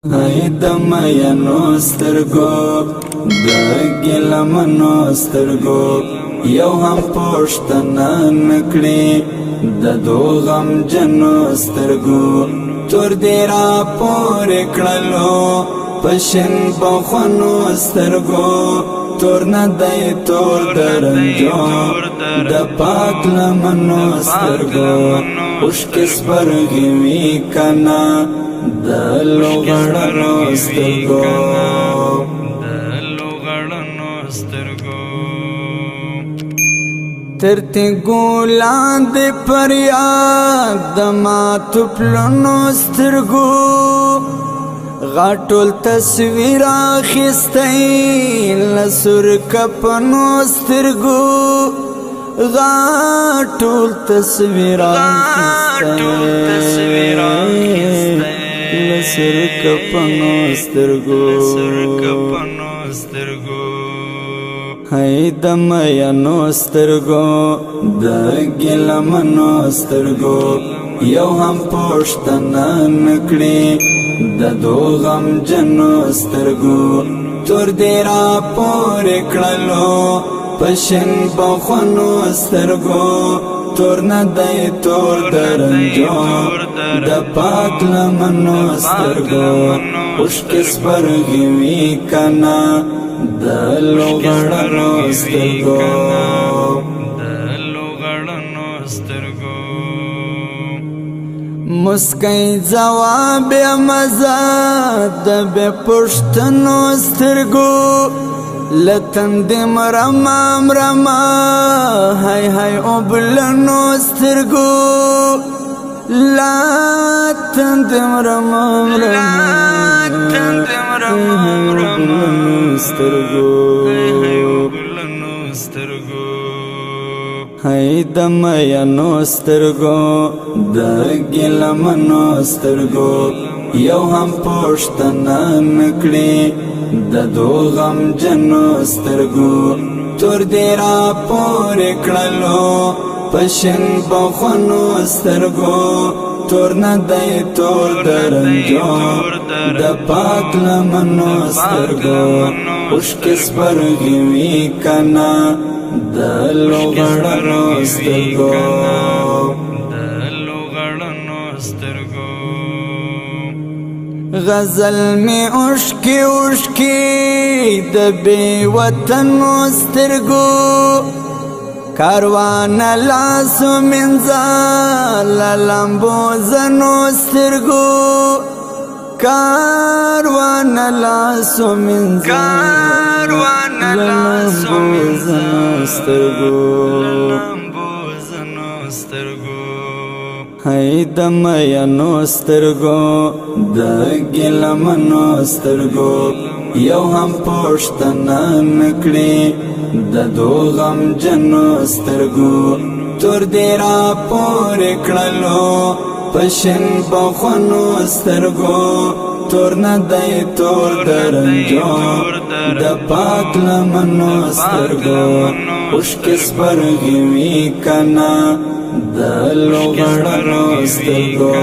هاي دميانو سترگو دگلمنو سترگو یو هم پوشتنا نکڑی ددو غم جنو سترگو تور دیرا پور کڑلو پشن بخونو سترگو تور ندائی تور درنجو دا پاک لمنو سترگو اوشکس برگوی کنا دلو غړنو سترګو ترتی ګولان د پریاد د ماتو پلونو سترګو غاټول تصویر اخیستی لسر کپنو سترګو غاټول تصویر اخیستی لسر کپنو سترگو هاي دميانو سترگو دگلمنو سترگو یو هم پوشتنا نکڑی ددو غم جنو سترگو تور دیرا پور کڑلو پشن بخونو سترگو تور ندائی تور درنجو دا پاک لمنو سترگو اوشکس برگوی کنا دلو غړنو سترگو مسکای جواب مزاد بے پشتنو سترگو لتند مرما مرما هاي هاي اوبلنو سترگو لتند مرما مرما سترگو هاي دميانو سترگو دگلمنو سترگو یو هم پوشتنا نکڑی ددو غم جنو سترگو تور دیرا پور کڑلو پشن بخونو سترگو تور ندائی تور درنجو دا پاک لمنو سترگو اوشکس برگوی کنا دلو غړنو سترگو غزل میں عشقی عشقی دبی وطنو سترگو کاروان لاسو منزال لمبو زنو سترگو کاروان لاسو منزال لمبو زنو سترگو هاي دميانو سترگو دگلمنو سترگو یو هم پوشتنا نکڑی ددو غم جنو سترگو تور دیرا پور کڑلو پشن بخونو سترگو تور ندائی تور درنجو دا پاک لمنو سترگو اوشکس برگوی کنا دلو غړنو سترگو